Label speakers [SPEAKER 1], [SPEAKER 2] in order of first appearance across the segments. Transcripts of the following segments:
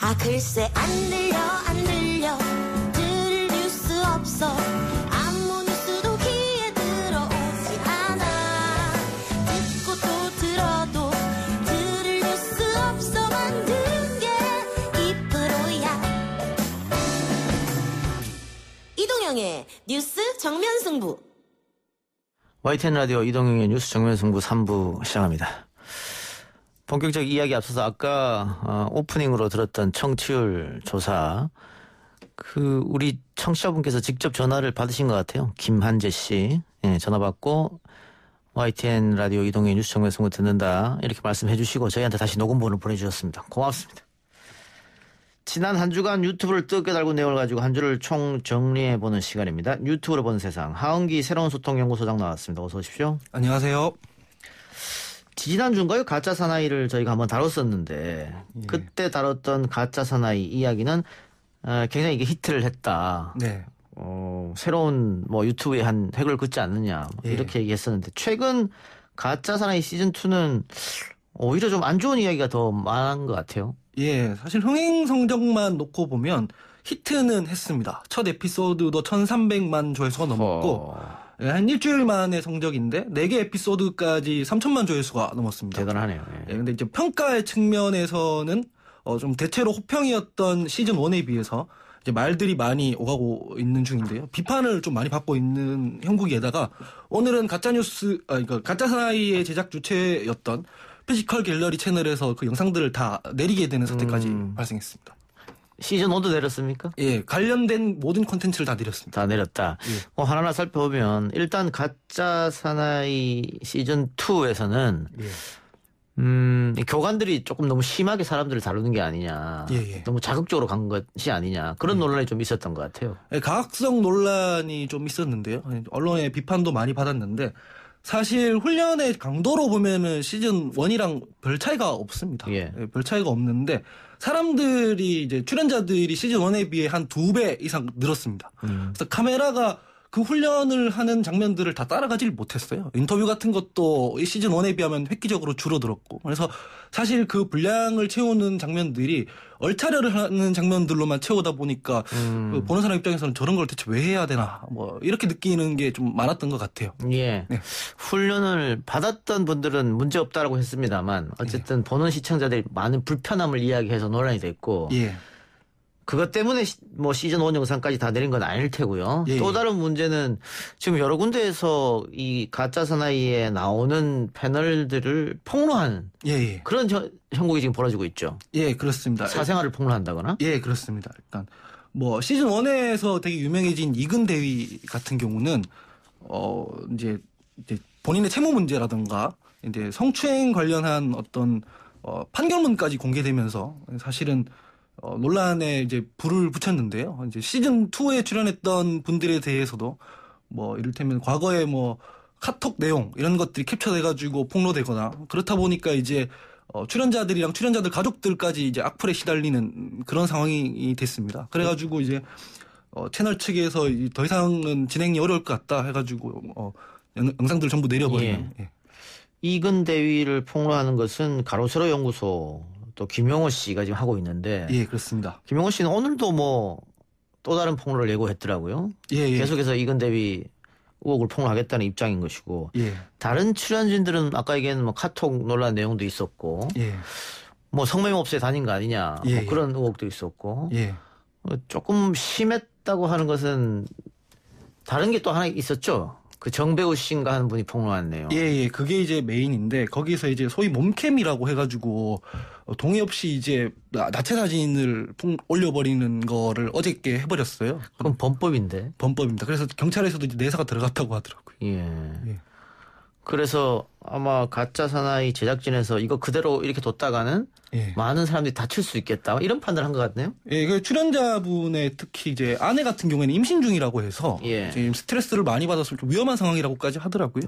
[SPEAKER 1] 아 글쎄 안 들려 들을 뉴스 없어 아무 뉴스도 귀에 들어오지 않아 듣고 또 들어도 들을 뉴스 없어 만든 게 이 프로야 이동영의 뉴스 정면 승부
[SPEAKER 2] YTN 라디오 이동영의 뉴스 정면 승부 3부 시작합니다. 본격적 이야기 앞서서 아까 오프닝으로 들었던 청취율 조사 우리 청취자분께서 직접 전화를 받으신 것 같아요. 김한재 씨 전화 받고 YTN 라디오 이동영의 뉴스 정면 승부 듣는다 이렇게 말씀해 주시고 저희한테 다시 녹음본을 보내주셨습니다. 고맙습니다. 지난 한 주간 유튜브를 뜨겁게 달군 내용을 가지고 한 주를 총 정리해보는 시간입니다. 유튜브로 보는 세상 하은기 새로운 소통연구소장 나왔습니다. 어서 오십시오.
[SPEAKER 3] 안녕하세요.
[SPEAKER 2] 지난주인가요? 가짜 사나이를 저희가 한번 다뤘었는데 그때 다뤘던 가짜 사나이 이야기는 굉장히 이게 히트를 했다.
[SPEAKER 3] 네.
[SPEAKER 2] 새로운 유튜브에 한 획을 긋지 않느냐 이렇게 얘기했었는데 최근 가짜 사나이 시즌2는 오히려 좀 안 좋은 이야기가 더 많은 것 같아요.
[SPEAKER 3] 예, 사실 흥행 성적만 놓고 보면 히트는 했습니다. 첫 에피소드도 1300만 조회수가 넘었고 한 일주일 만의 성적인데 4개 에피소드까지 3000만 조회수가 넘었습니다.
[SPEAKER 2] 대단하네요.
[SPEAKER 3] 예, 근데 이제 평가의 측면에서는 좀 대체로 호평이었던 시즌 1에 비해서 이제 말들이 많이 오가고 있는 중인데요. 비판을 좀 많이 받고 있는 형국에다가 오늘은 그러니까 가짜 사나이의 제작 주체였던 피지컬 갤러리 채널에서 그 영상들을 다 내리게 되는 사태까지 발생했습니다.
[SPEAKER 2] 시즌 5도 내렸습니까?
[SPEAKER 3] 예, 관련된 모든 콘텐츠를 다 내렸습니다.
[SPEAKER 2] 다 내렸다.
[SPEAKER 3] 예.
[SPEAKER 2] 하나하나 살펴보면 일단 가짜 사나이 시즌 2에서는 교관들이 조금 너무 심하게 사람들을 다루는 게 아니냐. 너무 자극적으로 간 것이 아니냐. 그런 논란이 좀 있었던 것 같아요.
[SPEAKER 3] 예, 가학성 논란이 좀 있었는데요. 언론의 비판도 많이 받았는데 사실 훈련의 강도로 보면은 시즌 1이랑 별 차이가 없습니다. 별 차이가 없는데 사람들이 이제 출연자들이 시즌 1에 비해 한 2배 이상 늘었습니다. 그래서 카메라가 그 훈련을 하는 장면들을 다 따라가질 못했어요. 인터뷰 같은 것도 이 시즌 1에 비하면 획기적으로 줄어들었고. 그래서 사실 그 분량을 채우는 장면들이 얼차려를 하는 장면들로만 채우다 보니까 그 보는 사람 입장에서는 저런 걸 대체 왜 해야 되나 이렇게 느끼는 게 좀 많았던 것 같아요.
[SPEAKER 2] 예. 네. 훈련을 받았던 분들은 문제 없다라고 했습니다만 어쨌든 보는 시청자들이 많은 불편함을 이야기해서 논란이 됐고 그것 때문에 시즌 1 영상까지 다 내린 건 아닐 테고요. 또 다른 문제는 지금 여러 군데에서 이 가짜 사나이에 나오는 패널들을 폭로하는 그런 형국이 지금 벌어지고 있죠.
[SPEAKER 3] 예, 그렇습니다.
[SPEAKER 2] 사생활을 폭로한다거나.
[SPEAKER 3] 예, 그렇습니다. 일단 시즌 1에서 되게 유명해진 이근 대위 같은 경우는 이제 본인의 채무 문제라든가 이제 성추행 관련한 어떤 판결문까지 공개되면서 사실은 논란에 이제 불을 붙였는데요. 이제 시즌 2에 출연했던 분들에 대해서도 이를테면 과거에 카톡 내용 이런 것들이 캡처돼가지고 폭로되거나 그렇다 보니까 이제 출연자들이랑 출연자들 가족들까지 이제 악플에 시달리는 그런 상황이 됐습니다. 그래가지고 이제 채널 측에서 더 이상은 진행이 어려울 것 같다 해가지고 영상들을 전부 내려버리는.
[SPEAKER 2] 이근 대위를 폭로하는 것은 가로세로 연구소 또 김용호 씨가 지금 하고 있는데.
[SPEAKER 3] 예, 그렇습니다.
[SPEAKER 2] 김용호 씨는 오늘도 또 다른 폭로를 예고했더라고요. 계속해서 이근 대위 의혹을 폭로하겠다는 입장인 것이고. 다른 출연진들은 아까 얘기한 카톡 논란 내용도 있었고. 성매매업소에 다닌 거 아니냐. 그런 의혹도 있었고. 조금 심했다고 하는 것은 다른 게 또 하나 있었죠. 그 정배우 씨인가 하는 분이 폭로했네요.
[SPEAKER 3] 그게 이제 메인인데 거기서 이제 소위 몸캠이라고 해가지고 동의 없이 이제 나체 사진을 올려버리는 거를 어저께 해버렸어요.
[SPEAKER 2] 그럼 범법인데?
[SPEAKER 3] 범법입니다. 그래서 경찰에서도 이제 내사가 들어갔다고 하더라고요.
[SPEAKER 2] 그래서 아마 가짜 사나이 제작진에서 이거 그대로 이렇게 뒀다가는 많은 사람들이 다칠 수 있겠다 이런 판단을 한 것 같네요.
[SPEAKER 3] 그 출연자분의 특히 이제 아내 같은 경우에는 임신 중이라고 해서 지금 스트레스를 많이 받아서 좀 위험한 상황이라고까지 하더라고요.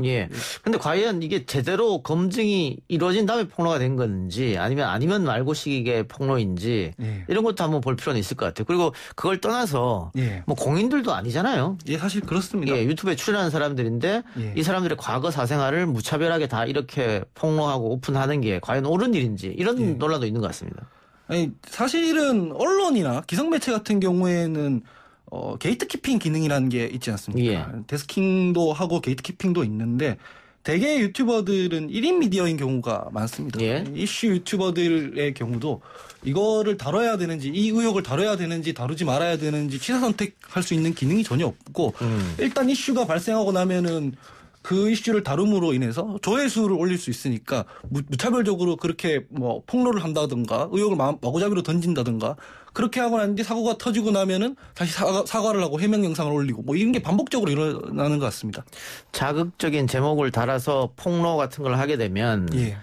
[SPEAKER 2] 근데 과연 이게 제대로 검증이 이루어진 다음에 폭로가 된 건지 아니면 말고식의 폭로인지 이런 것도 한번 볼 필요는 있을 것 같아요. 그리고 그걸 떠나서 공인들도 아니잖아요.
[SPEAKER 3] 사실 그렇습니다.
[SPEAKER 2] 유튜브에 출연하는 사람들인데 이 사람들의 과거 사생활을 무차별하게 다 이렇게 폭로하고 오픈하는 게 과연 옳은 일인지 이런 논란도 있는 것 같습니다.
[SPEAKER 3] 아니, 사실은 언론이나 기성매체 같은 경우에는 게이트키핑 기능이라는 게 있지 않습니까?
[SPEAKER 2] 예.
[SPEAKER 3] 데스킹도 하고 게이트키핑도 있는데 대개 유튜버들은 1인 미디어인 경우가 많습니다.
[SPEAKER 2] 예.
[SPEAKER 3] 이슈 유튜버들의 경우도 이거를 다뤄야 되는지, 이 의혹을 다뤄야 되는지 다루지 말아야 되는지 취사 선택할 수 있는 기능이 전혀 없고 일단 이슈가 발생하고 나면은 그 이슈를 다룸으로 인해서 조회수를 올릴 수 있으니까 무차별적으로 그렇게 뭐 폭로를 한다든가 의혹을 마구잡이로 던진다든가 그렇게 하고 난 뒤 사고가 터지고 나면은 다시 사과를 하고 해명 영상을 올리고 뭐 이런 게 반복적으로 일어나는 것 같습니다.
[SPEAKER 2] 자극적인 제목을 달아서 폭로 같은 걸 하게 되면
[SPEAKER 3] 예.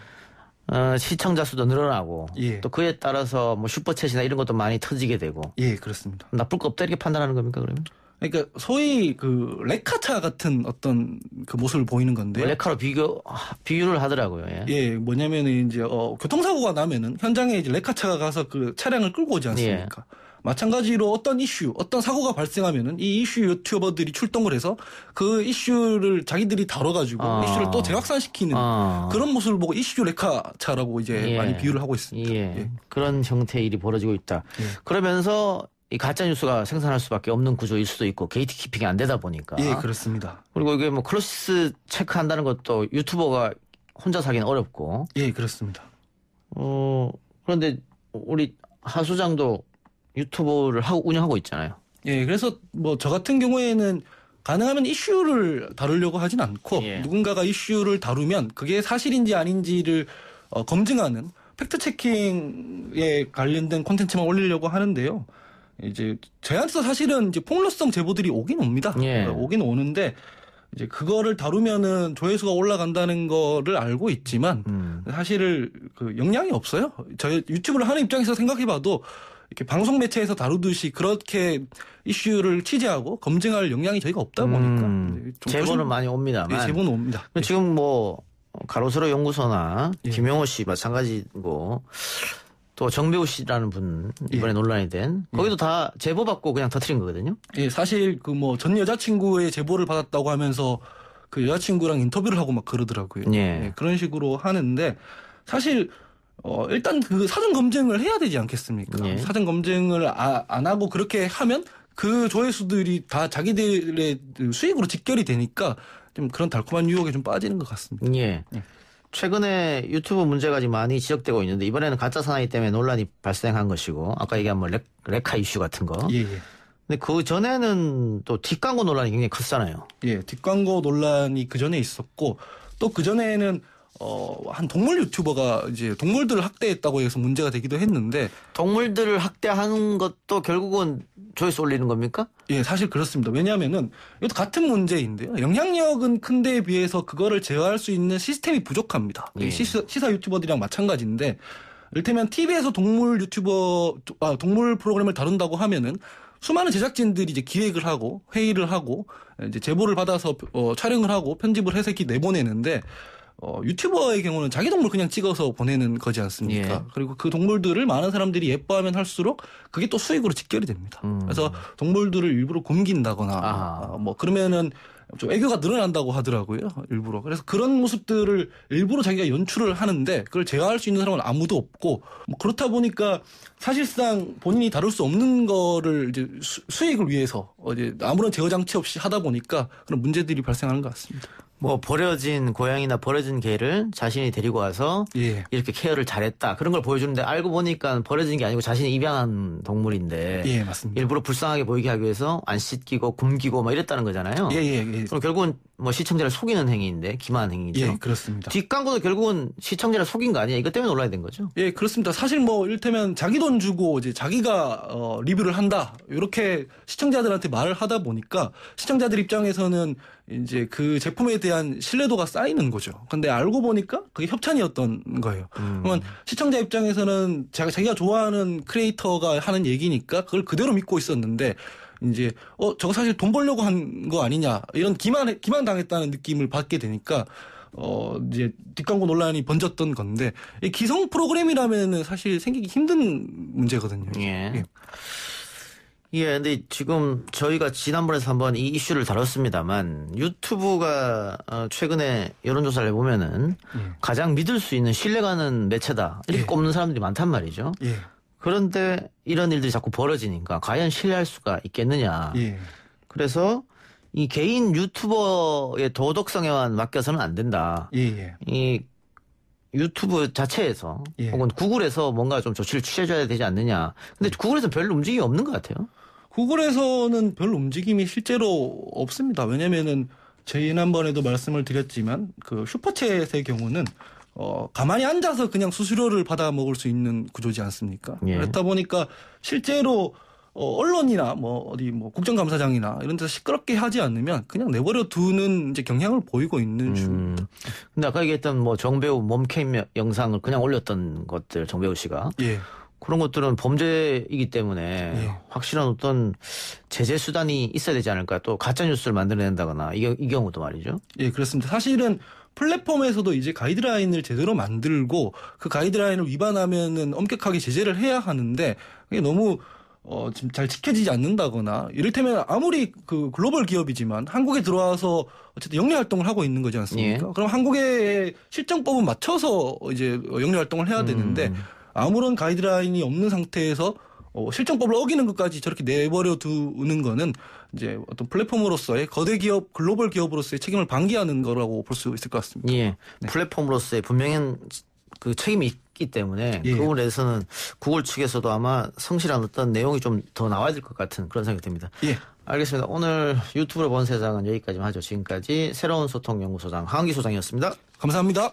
[SPEAKER 2] 시청자 수도 늘어나고
[SPEAKER 3] 예.
[SPEAKER 2] 또 그에 따라서 뭐 슈퍼챗이나 이런 것도 많이 터지게 되고
[SPEAKER 3] 예, 그렇습니다.
[SPEAKER 2] 나쁠 거 없다 이렇게 판단하는 겁니까 그러면?
[SPEAKER 3] 그러니까 소위 그 레카차 같은 어떤 그 모습을 보이는 건데요.
[SPEAKER 2] 레카로 비유를 하더라고요. 예.
[SPEAKER 3] 예, 뭐냐면은 이제 교통사고가 나면은 현장에 이제 레카차가 가서 그 차량을 끌고 오지 않습니까?
[SPEAKER 2] 예.
[SPEAKER 3] 마찬가지로 어떤 이슈, 어떤 사고가 발생하면은 이 이슈 유튜버들이 출동을 해서 그 이슈를 자기들이 다뤄가지고 이슈를 또 재확산시키는 그런 모습을 보고 이슈 레카차라고 이제
[SPEAKER 2] 예.
[SPEAKER 3] 많이 비유를 하고 있습니다.
[SPEAKER 2] 예.
[SPEAKER 3] 예.
[SPEAKER 2] 그런 형태의 일이 벌어지고 있다.
[SPEAKER 3] 예.
[SPEAKER 2] 그러면서 이 가짜 뉴스가 생산할 수밖에 없는 구조일 수도 있고 게이트 키핑이 안 되다 보니까.
[SPEAKER 3] 예, 그렇습니다.
[SPEAKER 2] 그리고 이게 뭐 클래스 체크한다는 것도 유튜버가 혼자 하기는 어렵고.
[SPEAKER 3] 예, 그렇습니다.
[SPEAKER 2] 그런데 우리 하 소장도 유튜브를 운영하고 있잖아요.
[SPEAKER 3] 예, 그래서 뭐 저 같은 경우에는 가능하면 이슈를 다루려고 하진 않고
[SPEAKER 2] 예.
[SPEAKER 3] 누군가가 이슈를 다루면 그게 사실인지 아닌지를 검증하는 팩트 체킹에 관련된 콘텐츠만 올리려고 하는데요. 이제 저한테도 사실은 이제 폭로성 제보들이 오긴 옵니다.
[SPEAKER 2] 예.
[SPEAKER 3] 오긴 오는데 이제 그거를 다루면은 조회수가 올라간다는 거를 알고 있지만 사실 그 영향이 없어요. 저희 유튜브를 하는 입장에서 생각해봐도 이렇게 방송 매체에서 다루듯이 그렇게 이슈를 취재하고 검증할 역량이 저희가 없다 보니까 좀
[SPEAKER 2] 제보는 많이 옵니다만.
[SPEAKER 3] 네, 제보는 옵니다.
[SPEAKER 2] 지금 뭐 가로세로 연구소나
[SPEAKER 3] 예.
[SPEAKER 2] 김용호 씨 마찬가지고 또 정배우 씨라는 분 이번에
[SPEAKER 3] 예.
[SPEAKER 2] 논란이 된 거기도 다 제보 받고 그냥 터트린 거거든요.
[SPEAKER 3] 예, 사실 그 뭐 전 여자친구의 제보를 받았다고 하면서 그 여자친구랑 인터뷰를 하고 막 그러더라고요.
[SPEAKER 2] 예.
[SPEAKER 3] 예, 그런 식으로 하는데 사실 일단 그 사전 검증을 해야 되지 않겠습니까?
[SPEAKER 2] 예.
[SPEAKER 3] 사전 검증을 안 하고 그렇게 하면 그 조회수들이 다 자기들의 수익으로 직결이 되니까 좀 그런 달콤한 유혹에 좀 빠지는 것 같습니다.
[SPEAKER 2] 예.
[SPEAKER 3] 예.
[SPEAKER 2] 최근에 유튜브 문제가 지금 많이 지적되고 있는데 이번에는 가짜 사나이 때문에 논란이 발생한 것이고 아까 얘기한 뭐 레카 이슈 같은 거.
[SPEAKER 3] 예, 예.
[SPEAKER 2] 근데 그 전에는 또 뒷광고 논란이 굉장히 컸잖아요.
[SPEAKER 3] 예, 뒷광고 논란이 그 전에 있었고 또 그 전에는 한 동물 유튜버가 이제 동물들을 학대했다고 해서 문제가 되기도 했는데
[SPEAKER 2] 동물들을 학대하는 것도 결국은 조회수 올리는 겁니까?
[SPEAKER 3] 예, 사실 그렇습니다. 왜냐하면은 이것도 같은 문제인데요. 영향력은 큰데에 비해서 그거를 제어할 수 있는 시스템이 부족합니다.
[SPEAKER 2] 예.
[SPEAKER 3] 시사 유튜버들이랑 마찬가지인데 이를테면 TV에서 동물 프로그램을 다룬다고 하면은 수많은 제작진들이 이제 기획을 하고 회의를 하고 이제 제보를 받아서 촬영을 하고 편집을 해서 이렇게 내보내는데 유튜버의 경우는 자기 동물 그냥 찍어서 보내는 거지 않습니까?
[SPEAKER 2] 예.
[SPEAKER 3] 그리고 그 동물들을 많은 사람들이 예뻐하면 할수록 그게 또 수익으로 직결이 됩니다. 그래서 동물들을 일부러 굶긴다거나 뭐 그러면은 좀 애교가 늘어난다고 하더라고요. 일부러. 그래서 그런 모습들을 일부러 자기가 연출을 하는데 그걸 제어할 수 있는 사람은 아무도 없고 뭐 그렇다 보니까 사실상 본인이 다룰 수 없는 거를 이제 수익을 위해서 이제 아무런 제어 장치 없이 하다 보니까 그런 문제들이 발생하는 것 같습니다.
[SPEAKER 2] 뭐 버려진 고양이나 버려진 개를 자신이 데리고 와서
[SPEAKER 3] 예.
[SPEAKER 2] 이렇게 케어를 잘했다 그런 걸 보여주는데 알고 보니까 버려진 게 아니고 자신이 입양한 동물인데
[SPEAKER 3] 예, 맞습니다.
[SPEAKER 2] 일부러 불쌍하게 보이게 하기 위해서 안 씻기고 굶기고 막 이랬다는 거잖아요.
[SPEAKER 3] 예.
[SPEAKER 2] 그럼 결국은 뭐 시청자를 속이는 행위인데 기만한 행위죠.
[SPEAKER 3] 예, 그렇습니다.
[SPEAKER 2] 뒷광고도 결국은 시청자를 속인 거 아니야? 이것 때문에 논란이 된 거죠.
[SPEAKER 3] 예, 그렇습니다. 사실 뭐 이를테면 자기 돈 주고 이제 자기가 리뷰를 한다 이렇게 시청자들한테 말을 하다 보니까 시청자들 입장에서는 이제 그 제품에 대한 신뢰도가 쌓이는 거죠. 근데 알고 보니까 그게 협찬이었던 거예요. 그러면 시청자 입장에서는 자기가 좋아하는 크리에이터가 하는 얘기니까 그걸 그대로 믿고 있었는데 이제 저거 사실 돈 벌려고 한 거 아니냐 이런 기만 당했다는 느낌을 받게 되니까 이제 뒷광고 논란이 번졌던 건데 이 기성 프로그램이라면은 사실 생기기 힘든 문제거든요.
[SPEAKER 2] 예. 예, 근데 지금 저희가 지난번에서 한번 이 이슈를 다뤘습니다만 유튜브가 최근에 여론조사를 해보면은 가장 믿을 수 있는 신뢰가는 매체다 이렇게 꼽는 사람들이 많단 말이죠.
[SPEAKER 3] 예.
[SPEAKER 2] 그런데 이런 일들이 자꾸 벌어지니까 과연 신뢰할 수가 있겠느냐.
[SPEAKER 3] 예.
[SPEAKER 2] 그래서 이 개인 유튜버의 도덕성에만 맡겨서는 안 된다.
[SPEAKER 3] 예, 예.
[SPEAKER 2] 이 유튜브 자체에서
[SPEAKER 3] 예.
[SPEAKER 2] 혹은 구글에서 뭔가 좀 조치를 취해줘야 되지 않느냐. 근데 구글에서 별로 움직임이 없는 것 같아요.
[SPEAKER 3] 구글에서는 별 움직임이 실제로 없습니다. 왜냐면은 지난번에도 말씀을 드렸지만 그 슈퍼챗의 경우는 가만히 앉아서 그냥 수수료를 받아 먹을 수 있는 구조지 않습니까?
[SPEAKER 2] 예.
[SPEAKER 3] 그렇다 보니까 실제로 언론이나 어디 국정감사장이나 이런 데서 시끄럽게 하지 않으면 그냥 내버려 두는 이제 경향을 보이고 있는 중입니다.
[SPEAKER 2] 근데 아까 얘기했던 정배우 몸캠 영상을 그냥 올렸던 것들, 정배우 씨가.
[SPEAKER 3] 예.
[SPEAKER 2] 그런 것들은 범죄이기 때문에
[SPEAKER 3] 예.
[SPEAKER 2] 확실한 어떤 제재 수단이 있어야 되지 않을까. 또 가짜뉴스를 만들어낸다거나 이 경우도 말이죠.
[SPEAKER 3] 예, 그렇습니다. 사실은 플랫폼에서도 이제 가이드라인을 제대로 만들고 그 가이드라인을 위반하면은 엄격하게 제재를 해야 하는데 그게 너무 지금 잘 지켜지지 않는다거나 이를테면 아무리 그 글로벌 기업이지만 한국에 들어와서 어쨌든 영리 활동을 하고 있는 거지 않습니까?
[SPEAKER 2] 예.
[SPEAKER 3] 그럼 한국의 실정법은 맞춰서 이제 영리 활동을 해야 되는데 아무런 가이드라인이 없는 상태에서 실정법을 어기는 것까지 저렇게 내버려 두는 거는 이제 어떤 플랫폼으로서의 거대 기업, 글로벌 기업으로서의 책임을 방기하는 거라고 볼 수 있을 것 같습니다.
[SPEAKER 2] 예. 플랫폼으로서의 분명한 그 책임이 있기 때문에
[SPEAKER 3] 예.
[SPEAKER 2] 그 부분에 대해서는 구글 측에서도 아마 성실한 어떤 내용이 좀 더 나와야 될 것 같은 그런 생각이 듭니다.
[SPEAKER 3] 예.
[SPEAKER 2] 알겠습니다. 오늘 유튜브로 본 세상은 여기까지만 하죠. 지금까지 새로운 소통연구소장 하은기 소장이었습니다.
[SPEAKER 3] 감사합니다.